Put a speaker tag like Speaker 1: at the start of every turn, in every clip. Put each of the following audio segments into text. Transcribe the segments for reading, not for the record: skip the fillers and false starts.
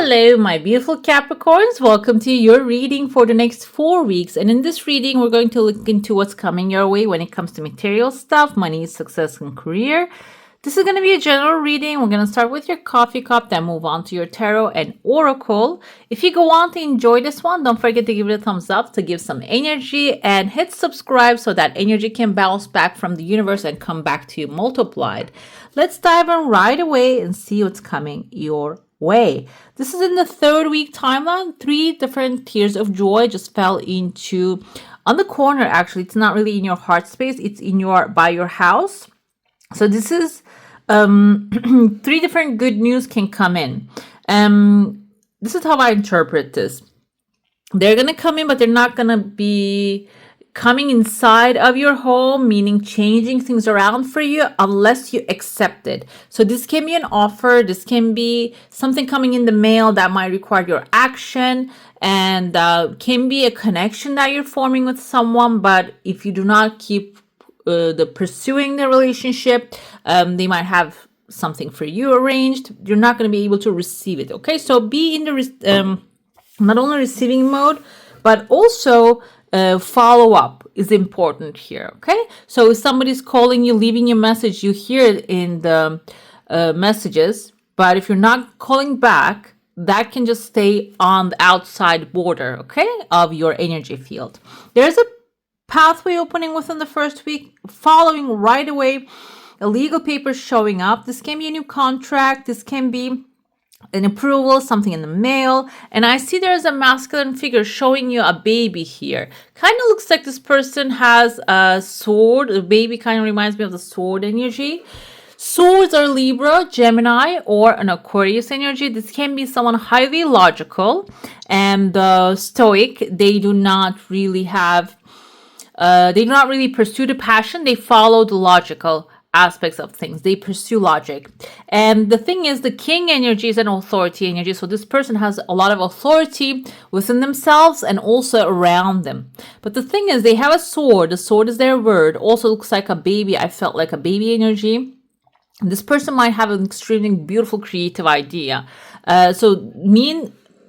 Speaker 1: Hello, my beautiful Capricorns. Welcome to your reading for the next 4 weeks. And in this reading, we're going to look into what's coming your way when it comes to material stuff, money, success, and career. This is going to be a general reading. We're going to start with your coffee cup, then move on to your tarot and oracle. If you go on to enjoy this one, don't forget to give it a thumbs up to give some energy and hit subscribe so that energy can bounce back from the universe and come back to you multiplied. Let's dive in right away and see what's coming your way. This is in the 3rd week timeline. 3 different tears of joy just fell into on the corner. Actually, it's not really in your heart space, it's in your by your house. So this is 3 different good news can come in. This is how I interpret this. They're gonna come in, but they're not gonna be coming inside of your home, meaning changing things around for you unless you accept it. So this can be an offer, this can be something coming in the mail that might require your action, and can be a connection that you're forming with someone. But if you do not keep pursuing the relationship, they might have something for you arranged. You're not going to be able to receive it. Okay, so be in the not only receiving mode, but also follow up is important here. Okay, so if somebody's calling you, leaving you a message, you hear it in the messages, but if you're not calling back, that can just stay on the outside border, okay, of your energy field. There's a pathway opening within the 1st week, following right away a legal paper showing up. This can be a new contract, this can be an approval, something in the mail. And I see there's a masculine figure showing you a baby here. Kind of looks like this person has a sword. The baby kind of reminds me of the sword energy. Swords are Libra, Gemini, or an Aquarius energy. This can be someone highly logical and stoic. They do not really pursue the passion. They follow the logical aspects of things. They pursue logic. And the thing is, the king energy is an authority energy. So this person has a lot of authority within themselves and also around them. But the thing is, they have a sword. The sword is their word. Also looks like a baby. I felt like a baby energy. This person might have an extremely beautiful creative idea.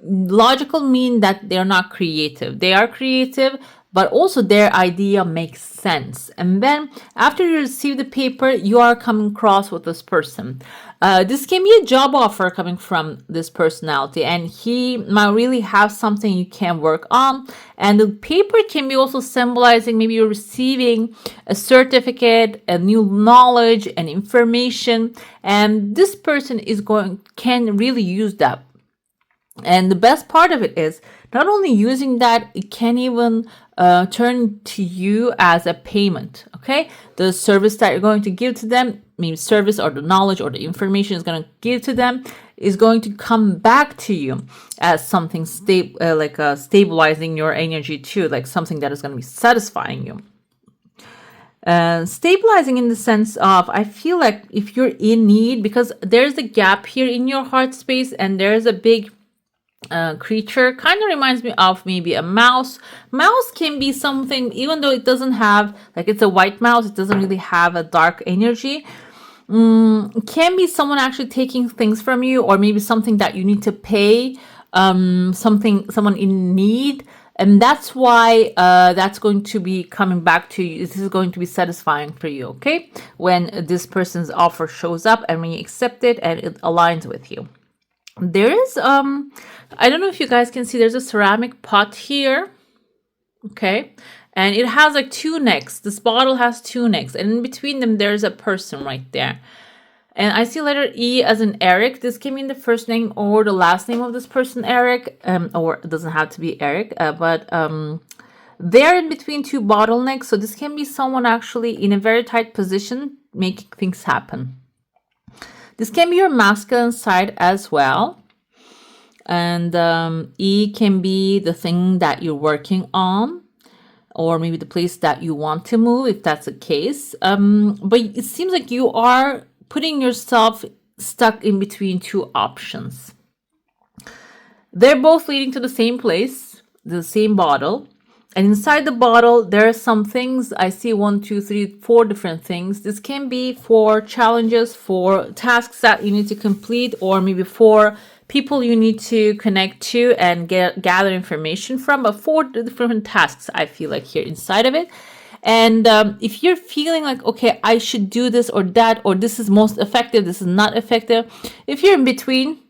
Speaker 1: Logical mean that they're not creative. They are creative, but also their idea makes sense. And then after you receive the paper, you are coming across with this person. This can be a job offer coming from this personality, and he might really have something you can work on. And the paper can be also symbolizing maybe you're receiving a certificate, a new knowledge and information, and this person can really use that. And the best part of it is not only using that, it can even turn to you as a payment. Okay, the service that you're going to give to them, maybe service or the knowledge or the information is going to give to them, is going to come back to you as something stabilizing your energy too, like something that is going to be satisfying you. Stabilizing in the sense of, I feel like if you're in need, because there's a gap here in your heart space and there's a big creature, kind of reminds me of maybe a mouse. Mouse can be something, even though it doesn't have, like, it's a white mouse, it doesn't really have a dark energy. It can be someone actually taking things from you, or maybe something that you need to pay, someone in need. And that's why that's going to be coming back to you. This is going to be satisfying for you, okay? When this person's offer shows up and when you accept it and it aligns with you. There is, I don't know if you guys can see, there's a ceramic pot here, okay? And it has like 2 necks. This bottle has 2 necks, and in between them, there's a person right there. And I see letter E as in Eric. This can mean the first name or the last name of this person, Eric, or it doesn't have to be Eric, but they're in between 2 bottlenecks. So this can be someone actually in a very tight position, making things happen. This can be your masculine side as well. And E can be the thing that you're working on, or maybe the place that you want to move, if that's the case. But it seems like you are putting yourself stuck in between 2 options. They're both leading to the same place, the same bottle. And inside the bottle, there are some things. I see 1, 2, 3, 4 different things. This can be for challenges, for tasks that you need to complete, or maybe for people you need to connect to and gather information from. But 4 different tasks, I feel like, here inside of it. And if you're feeling like, okay, I should do this or that, or this is most effective, this is not effective, if you're in between,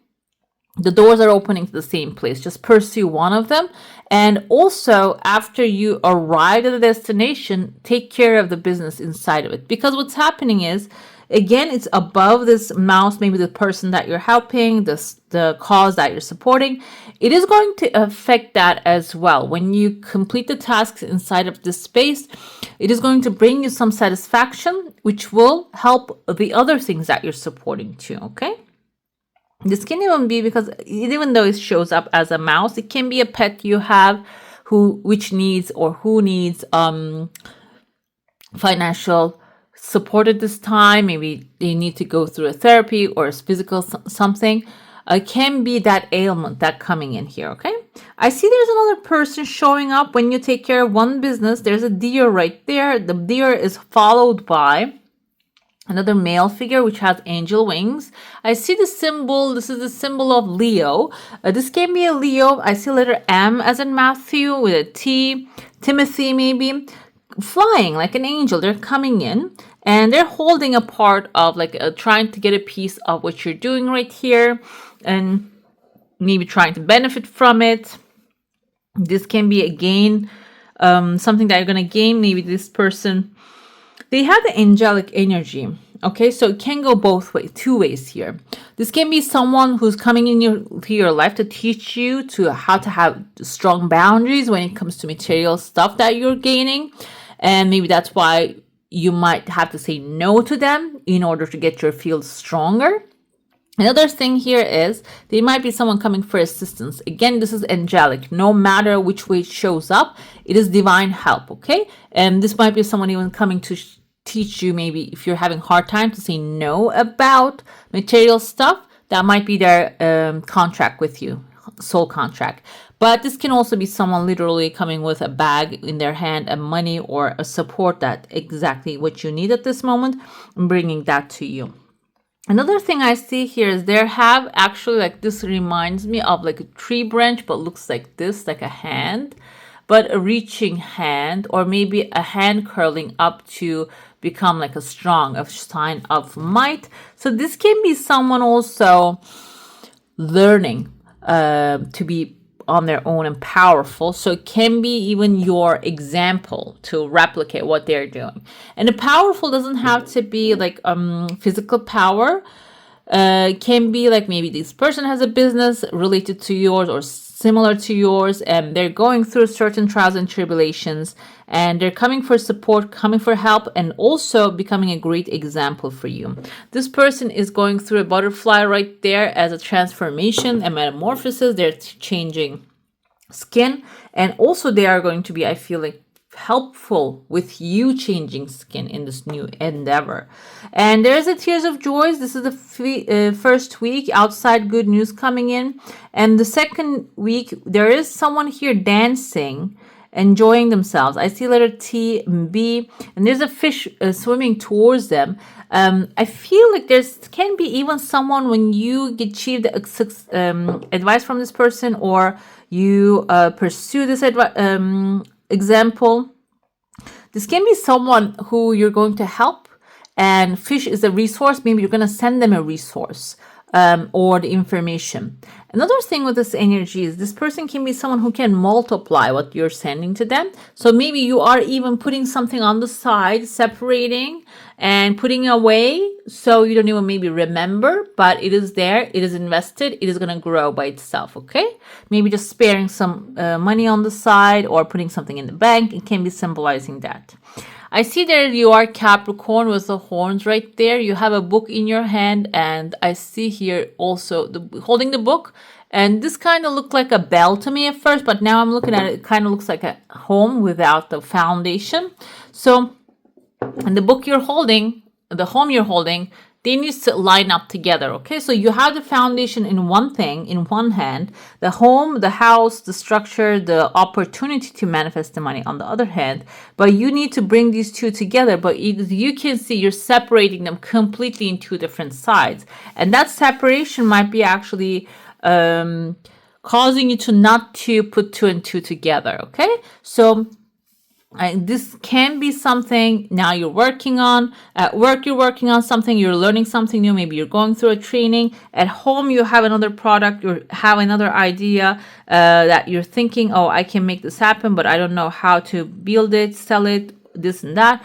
Speaker 1: the doors are opening to the same place. Just pursue one of them. And also, after you arrive at the destination, take care of the business inside of it. Because what's happening is, again, it's above this mouse, maybe the person that you're helping, the cause that you're supporting. It is going to affect that as well. When you complete the tasks inside of this space, it is going to bring you some satisfaction, which will help the other things that you're supporting too, okay? This can even be because even though it shows up as a mouse, it can be a pet you have who needs financial support at this time. Maybe they need to go through a therapy or a physical something. It can be that ailment that coming in here, okay? I see there's another person showing up when you take care of one business. There's a deer right there. The deer is followed by another male figure which has angel wings. I see the symbol. This is the symbol of Leo. This can be a Leo. I see letter M as in Matthew with a T. Timothy maybe. Flying like an angel. They're coming in and they're holding a part of trying to get a piece of what you're doing right here and maybe trying to benefit from it. This can be again something that you're going to gain. Maybe this person, they have the angelic energy. Okay, so it can go both ways, 2 ways here. This can be someone who's coming into your life to teach you to how to have strong boundaries when it comes to material stuff that you're gaining. And maybe that's why you might have to say no to them in order to get your field stronger. Another thing here is they might be someone coming for assistance. Again, this is angelic. No matter which way it shows up, it is divine help, okay? And this might be someone even coming to teach you, maybe if you're having hard time to say no about material stuff, that might be their contract with you, soul contract. But this can also be someone literally coming with a bag in their hand and money or a support that exactly what you need at this moment and bringing that to you. Another thing I see here is there have actually this reminds me of a tree branch, but looks like this, like a hand, but a reaching hand, or maybe a hand curling up to become a sign of might. So this can be someone also learning to be on their own and powerful. So it can be even your example to replicate what they're doing. And the powerful doesn't have to be physical power. Can be maybe this person has a business related to yours or similar to yours, and they're going through certain trials and tribulations, and they're coming for support, coming for help, and also becoming a great example for you. This person is going through a butterfly right there as a transformation, a metamorphosis. They're changing skin, and also they are going to be, I feel helpful with you changing skin in this new endeavor. And there's a tears of joys. This is the first week, outside good news coming in. And the second week, there is someone here dancing, enjoying themselves. I see letter T and B, and there's a fish swimming towards them. I feel there's can be even someone when you achieve the advice from this person, or you pursue this example. This can be someone who you're going to help, and fish is a resource. Maybe you're going to send them a resource or the information. Another thing with this energy is this person can be someone who can multiply what you're sending to them. So maybe you are even putting something on the side, separating and putting away, so you don't even maybe remember, but it is there, it is invested, it is going to grow by itself, okay? Maybe just sparing some money on the side or putting something in the bank. It can be symbolizing that. I see there you are Capricorn with the horns right there. You have a book in your hand, and I see here also holding the book. And this kind of looked like a bell to me at first, but now I'm looking at it, it kind of looks like a home without the foundation. So, and the book you're holding, the home you're holding, they need to line up together. Okay, so you have the foundation in one thing, in one hand, the home, the house, the structure, the opportunity to manifest the money on the other hand, but you need to bring these two together. But you can see you're separating them completely in two different sides, and that separation might be actually causing you to not to put two and two together. Okay, so this can be something now you're working on. At work, you're working on something, you're learning something new. Maybe you're going through a training. At home, you have another product, you have another idea that you're thinking, oh, I can make this happen, but I don't know how to build it, sell it, this and that.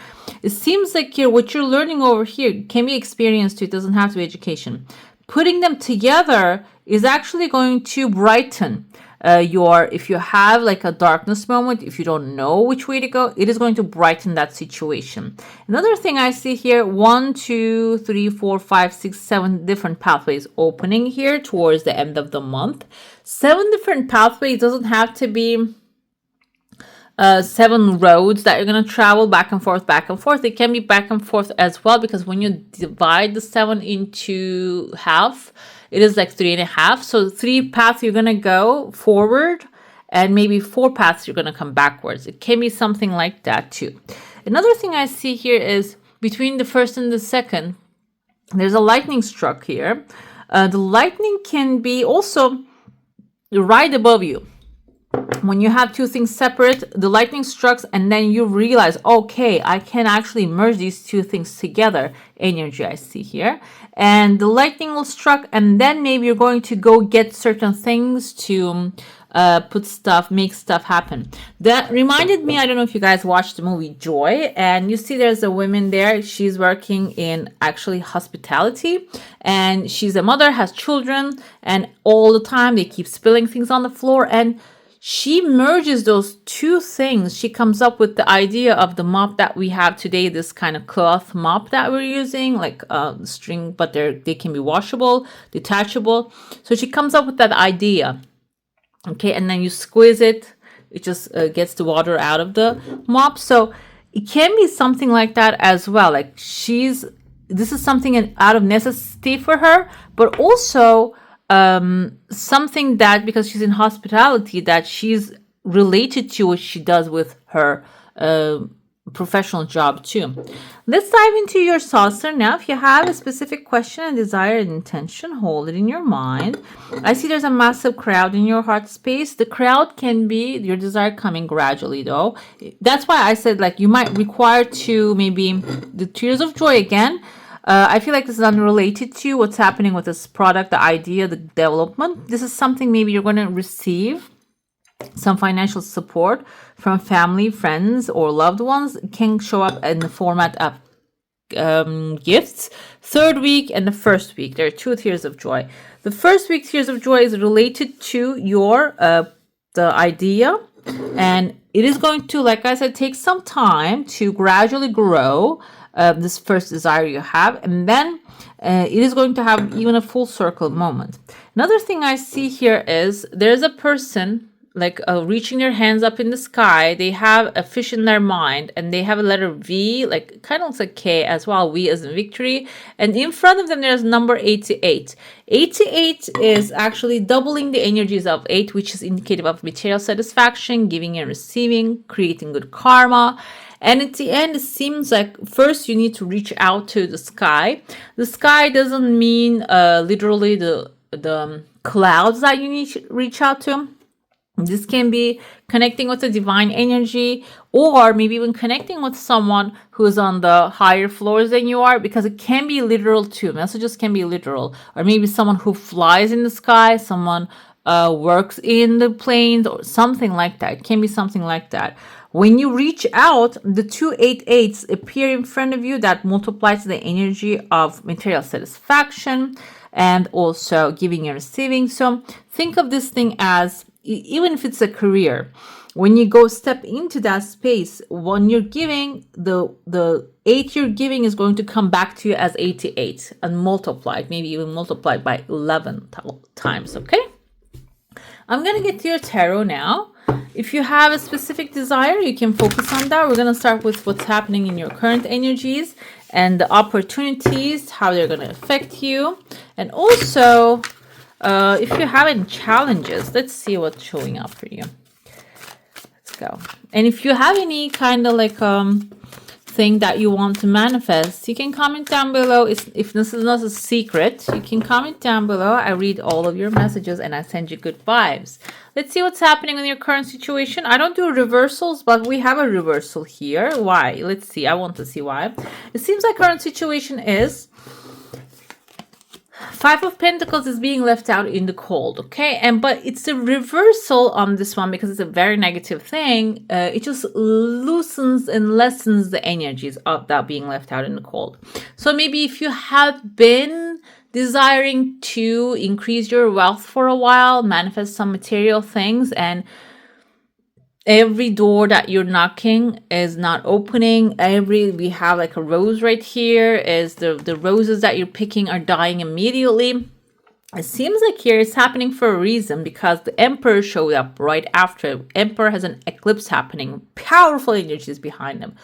Speaker 1: It seems like what you're learning over here can be experienced too. It doesn't have to be education. Putting them together is actually going to brighten if you have like a darkness moment, if you don't know which way to go, it is going to brighten that situation. Another thing I see here, 1, 2, 3, 4, 5, 6, 7 different pathways opening here towards the end of the month. 7 different pathways doesn't have to be 7 roads that you're going to travel back and forth, back and forth. It can be back and forth as well, because when you divide the 7 into half, it is like 3.5. So 3 paths you're going to go forward, and maybe 4 paths you're going to come backwards. It can be something like that too. Another thing I see here is between the first and the second, there's a lightning struck here. The lightning can be also right above you. When you have 2 things separate, the lightning strikes, and then you realize, okay, I can actually merge these 2 things together. Energy I see here. And the lightning will struck, and then maybe you're going to go get certain things to make stuff happen. That reminded me, I don't know if you guys watched the movie Joy, and you see there's a woman there. She's working in actually hospitality, and she's a mother, has children, and all the time they keep spilling things on the floor, and she merges those 2 things. She comes up with the idea of the mop that we have today, this kind of cloth mop that we're using, like string, but they can be washable, detachable. So she comes up with that idea. Okay, and then you squeeze it. It just gets the water out of the mop. So it can be something like that as well. Like this is something out of necessity for her, but also something that, because she's in hospitality, that she's related to what she does with her professional job too. Let's dive into your saucer now. If you have a specific question, a desire, and intention, hold it in your mind. I see there's a massive crowd in your heart space. The crowd can be your desire coming gradually though. That's why I said like you might require to maybe the tears of joy again. I feel like this is unrelated to what's happening with this product, the idea, the development. This is something maybe you're going to receive some financial support from family, friends, or loved ones. It can show up in the format of gifts. 3rd week and the 1st week, there are 2 tears of joy. The 1st week tears of joy is related to your the idea, and it is going to, like I said, take some time to gradually grow. This first desire you have, and then it is going to have even a full circle moment. Another thing I see here is there's a person like reaching their hands up in the sky. They have a fish in their mind, and they have a letter V, like kind of looks like K as well, V as in victory, and in front of them there's number 88. 88 is actually doubling the energies of 8, which is indicative of material satisfaction, giving and receiving, creating good karma. And at the end, it seems like first you need to reach out to the sky. The sky doesn't mean literally the clouds that you need to reach out to. This can be connecting with the divine energy, or maybe even connecting with someone who's on the higher floors than you are, because it can be literal too. Messages can be literal, or maybe someone who flies in the sky, someone works in the planes, or something like that. It can be something like that. When you reach out, the 288s appear in front of you. That multiplies the energy of material satisfaction and also giving and receiving. So think of this thing as, even if it's a career, when you go step into that space, when you're giving, the 8 you're giving is going to come back to you as 88 and multiplied, maybe even multiplied by 11 times, okay? I'm going to get to your tarot now. If you have a specific desire, you can focus on that. We're going to start with what's happening in your current energies and the opportunities, how they're going to affect you. And also, if you have any challenges, let's see what's showing up for you. Let's go. And if you have any kind of like thing that you want to manifest, you can comment down below. If this is not a secret, you can comment down below. I read all of your messages and I send you good vibes. Let's see what's happening in your current situation. I don't do reversals, but we have a reversal here. Why? Let's see. I want to see why. It seems like current situation is Five of Pentacles is being left out in the cold, okay? But it's a reversal on this one because it's a very negative thing. It just loosens and lessens the energies of that being left out in the cold. So maybe if you have been desiring to increase your wealth for a while, manifest some material things, and every door that you're knocking is not opening. We have like a rose right here, is the roses that you're picking are dying immediately. It seems like here it's happening for a reason, because the Emperor showed up right after. Emperor has an eclipse happening, powerful energies behind him.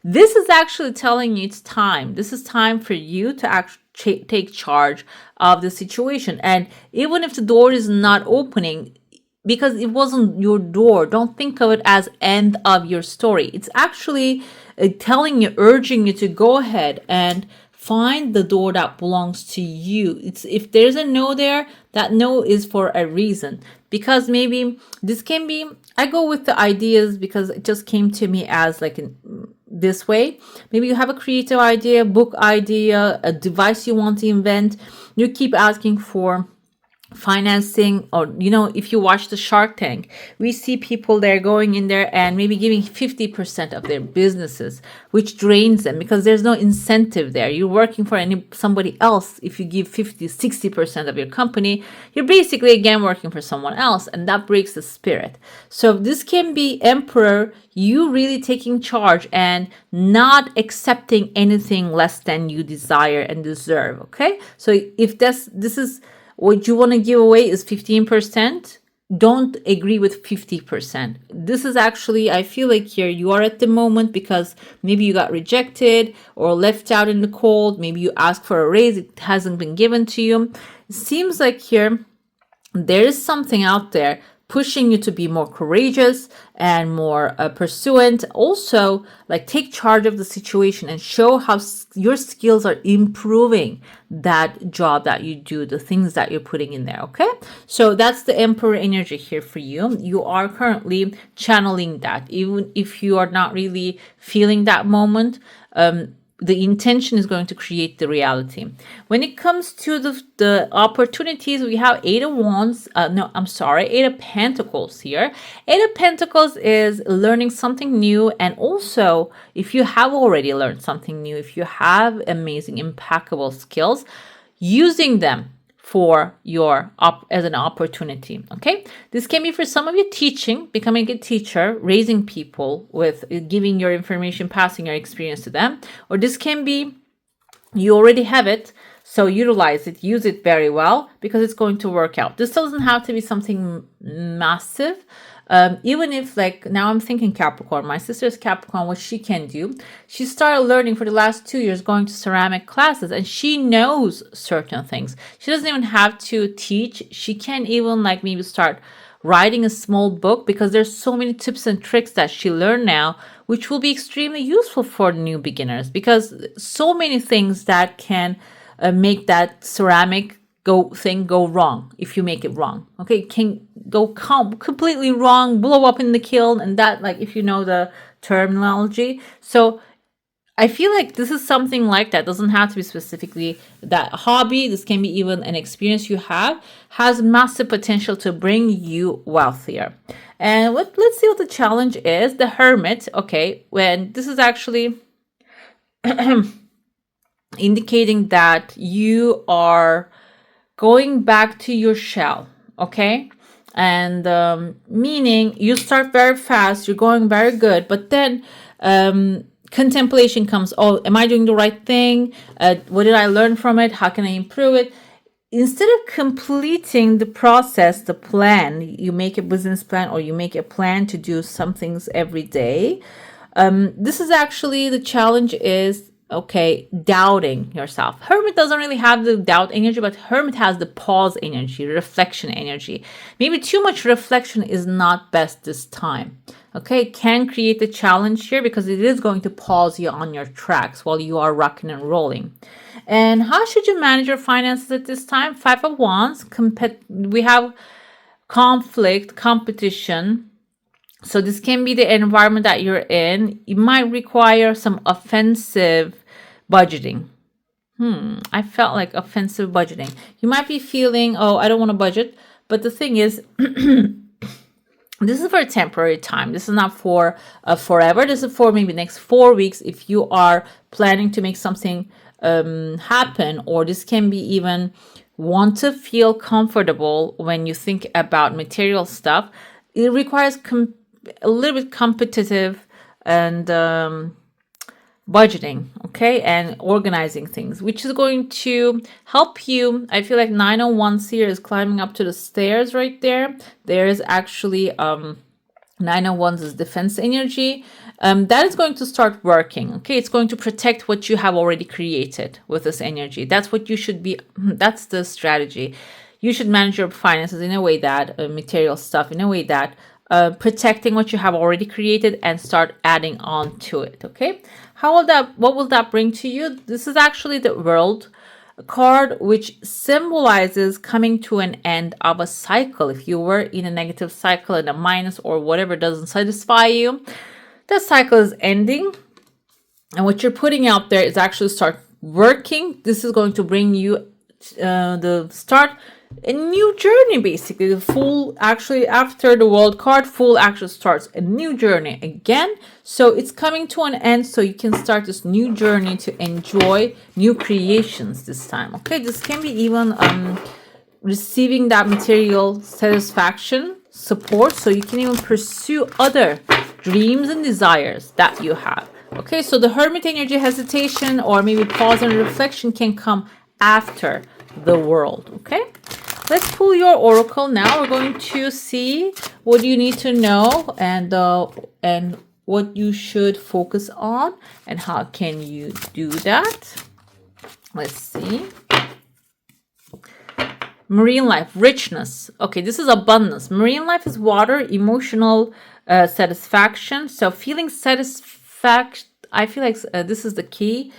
Speaker 1: This is actually telling you it's time. This is time for you to actually take charge of the situation. And even if the door is not opening, because it wasn't your door, don't think of it as end of your story. It's actually telling you, urging you to go ahead and find the door that belongs to you. If there's a no there, that no is for a reason. Because maybe this can be, I go with the ideas because it just came to me as like this way. Maybe you have a creative idea, book idea, a device you want to invent. You keep asking for financing, or if you watch the Shark Tank, we see people there going in there and maybe giving 50% of their businesses, which drains them because there's no incentive there. You're working for somebody else. If you give 50-60% of your company, you're basically again working for someone else, and that breaks the spirit. So this can be Emperor, you really taking charge and not accepting anything less than you desire and deserve. Okay, so if this is what you want to give away is 15%, don't agree with 50%. This is actually, I feel like here you are at the moment because maybe you got rejected or left out in the cold. Maybe you asked for a raise, it hasn't been given to you. It seems like here there is something out there pushing you to be more courageous and more pursuant. Also, like, take charge of the situation and show how your skills are improving that job that you do, the things that you're putting in there. Okay, so that's the Emperor energy here for you. You are currently channeling that, even if you are not really feeling that moment. The intention is going to create the reality. When it comes to the opportunities, we have Eight of Wands. Eight of Pentacles here. Eight of Pentacles is learning something new. And also, if you have already learned something new, if you have amazing, impeccable skills, using them for as an opportunity. Okay, this can be for some of you teaching, becoming a teacher, raising people with giving your information, passing your experience to them, or this can be you already have it, so utilize it, use it very well, because it's going to work out. This doesn't have to be something massive. Even if, like, now I'm thinking Capricorn, my sister's Capricorn, what she can do, she started learning for the last 2 years, going to ceramic classes, and she knows certain things. She doesn't even have to teach. She can even, like, maybe start writing a small book, because there's so many tips and tricks that she learned now, which will be extremely useful for new beginners, because so many things that can make that ceramic go wrong if you make it wrong. Okay, it can go completely wrong, blow up in the kiln, and that, like, if you know the terminology. So I feel like this is something like that. Doesn't have to be specifically that hobby. This can be even an experience you have, has massive potential to bring you wealthier. And let's see what the challenge is. The Hermit. Okay, when this is actually indicating that you are going back to your shell, okay? And meaning you start very fast, you're going very good, but then contemplation comes. Oh, am I doing the right thing? What did I learn from it? How can I improve it? instead of completing the process, the plan, you make a business plan or you make a plan to do some things every day. This is actually the challenge is, okay, doubting yourself. Hermit doesn't really have the doubt energy, but Hermit has the pause energy, reflection energy. Maybe too much reflection is not best this time. Okay, can create the challenge here because it is going to pause you on your tracks while you are rocking and rolling. And how should you manage your finances at this time? Five of Wands, we have conflict, competition. So this can be the environment that you're in. You might require some offensive budgeting. I felt like offensive budgeting. You might be feeling, oh, I don't want to budget. But the thing is, this is for a temporary time. This is not for forever. This is for maybe next 4 weeks if you are planning to make something happen, or this can be even want to feel comfortable when you think about material stuff. It requires a little bit competitive and budgeting, okay, and organizing things, which is going to help you. I feel like 9 of Wands here is climbing up to the stairs right there. There is actually 9 of Wands is defense energy. That is going to start working, okay? It's going to protect what you have already created with this energy. That's what you should be, that's the strategy. You should manage your finances in a way that, material stuff, in a way that protecting what you have already created and start adding on to it, okay? What will that bring to you? This is actually the World card, which symbolizes coming to an end of a cycle. If you were in a negative cycle and a minus or whatever doesn't satisfy you, that cycle is ending. And what you're putting out there is actually start working. This is going to bring you the start a new journey, basically. The Fool, actually, after the World card, Fool actually starts a new journey again. So it's coming to an end, so you can start this new journey to enjoy new creations this time. Okay, this can be even receiving that material satisfaction, support, so you can even pursue other dreams and desires that you have. Okay, so the Hermit energy, hesitation or maybe pause and reflection can come after the World. Okay, let's pull your oracle now. We're going to see what you need to know and what you should focus on and how can you do that. Let's see. Marine life, richness. Okay, this is abundance. Marine life is water, emotional satisfaction. So feeling satisfaction, I feel like this is the key.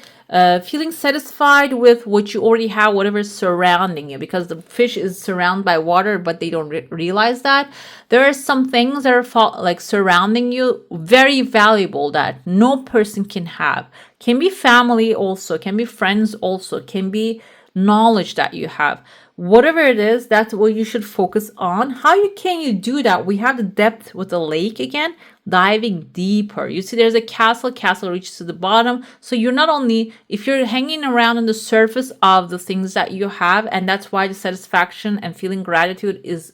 Speaker 1: Feeling satisfied with what you already have, whatever is surrounding you, because the fish is surrounded by water, but they don't realize that there are some things that are like surrounding you, very valuable, that no person can have. Can be family also, can be friends also, can be knowledge that you have. Whatever it is, that's what you should focus on. How can you do that? We have the depth with the lake again, diving deeper. You see there's a castle reaches to the bottom. So you're not only, if you're hanging around on the surface of the things that you have, and that's why the satisfaction and feeling gratitude is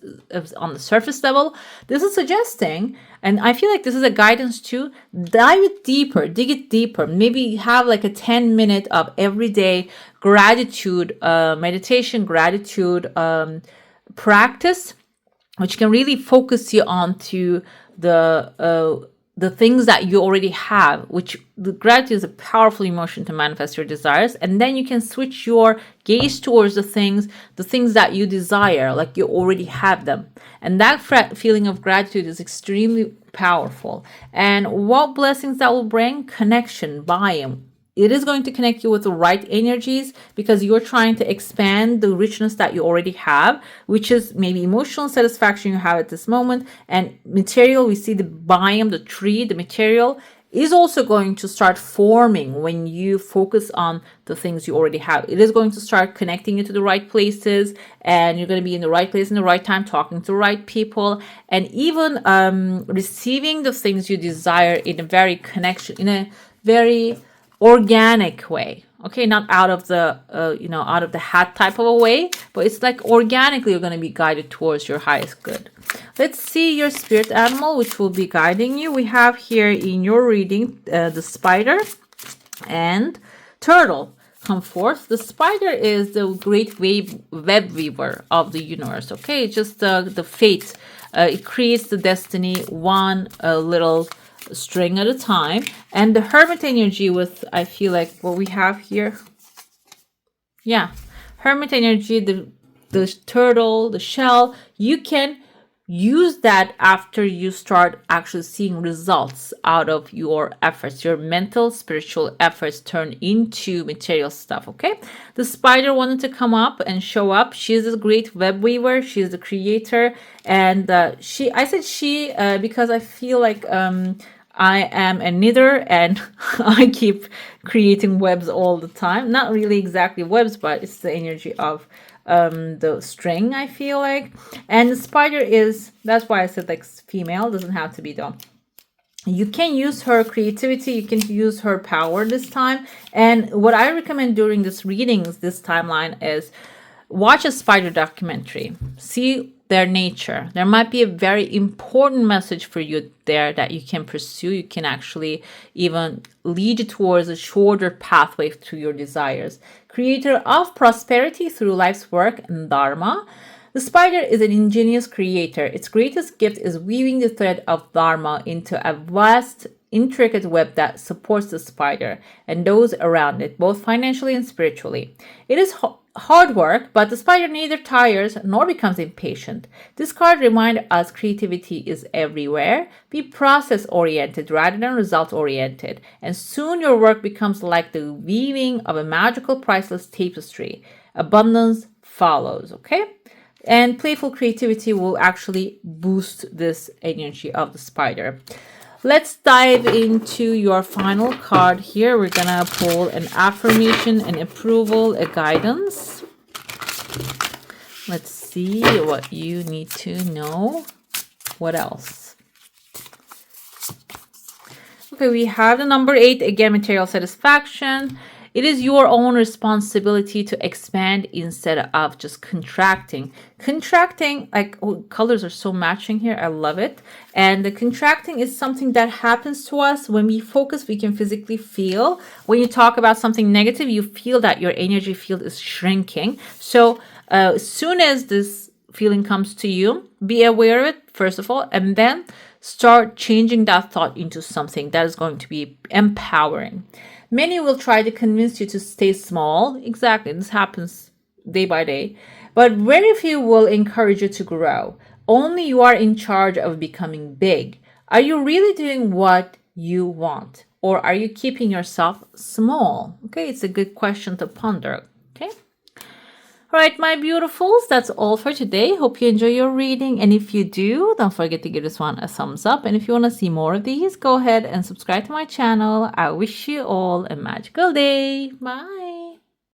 Speaker 1: on the surface level, this is suggesting, and I feel like this is a guidance too, dive it deeper, dig it deeper. Maybe have like a 10-minute of everyday gratitude meditation, gratitude practice, which can really focus you on to the things that you already have, which the gratitude is a powerful emotion to manifest your desires. And then you can switch your gaze towards the things that you desire, like you already have them. And that feeling of gratitude is extremely powerful. And what blessings that will bring? Connection, biome. It is going to connect you with the right energies because you're trying to expand the richness that you already have, which is maybe emotional satisfaction you have at this moment. And material, we see the biome, the tree, the material is also going to start forming when you focus on the things you already have. It is going to start connecting you to the right places, and you're going to be in the right place in the right time, talking to the right people, and even receiving the things you desire in a very organic way. Okay, not out of the out of the hat type of a way, but it's like organically you're going to be guided towards your highest good. Let's see your spirit animal, which will be guiding you. We have here in your reading the spider and turtle. come forth. The spider is the great web weaver of the universe. Okay, it's just the fate. It creates the destiny one little string at a time. And the hermit energy with, I feel like what we have here. Yeah, hermit energy, the turtle, the shell. You can use that after you start actually seeing results out of your efforts. Your mental, spiritual efforts turn into material stuff. Okay, the spider wanted to come up and show up. She's a great web weaver. She's the creator, and I said she because I feel like I am a knitter and I keep creating webs all the time. Not really exactly webs, but it's the energy of the string, I feel like. And the spider is, that's why I said like female, doesn't have to be though. You can use her creativity, you can use her power this time. And what I recommend during this readings, this timeline, is watch a spider documentary. See their nature. There might be a very important message for you there that you can pursue. You can actually even lead towards a shorter pathway to your desires. Creator of prosperity through life's work and dharma. The spider is an ingenious creator. Its greatest gift is weaving the thread of dharma into a vast, intricate web that supports the spider and those around it, both financially and spiritually. It is hard work, but the spider neither tires nor becomes impatient. This card reminds us creativity is everywhere. Be process-oriented rather than result-oriented, and soon your work becomes like the weaving of a magical, priceless tapestry. Abundance follows, okay? And playful creativity will actually boost this energy of the spider. Let's dive into your final card here. We're gonna pull an affirmation, an approval, a guidance. Let's see what you need to know. What else? Okay, we have the number 8, again, material satisfaction. It is your own responsibility to expand instead of just contracting. Contracting, like, oh, colors are so matching here. I love it. And the contracting is something that happens to us when we focus, we can physically feel. When you talk about something negative, you feel that your energy field is shrinking. So as soon as this feeling comes to you, be aware of it, first of all, and then start changing that thought into something that is going to be empowering. Many will try to convince you to stay small. Exactly, this happens day by day. But very few will encourage you to grow. Only you are in charge of becoming big. Are you really doing what you want? Or are you keeping yourself small? Okay, it's a good question to ponder. Okay. All right, my beautifuls, that's all for today. Hope you enjoy your reading. And if you do, don't forget to give this one a thumbs up. And if you want to see more of these, go ahead and subscribe to my channel. I wish you all a magical day. Bye.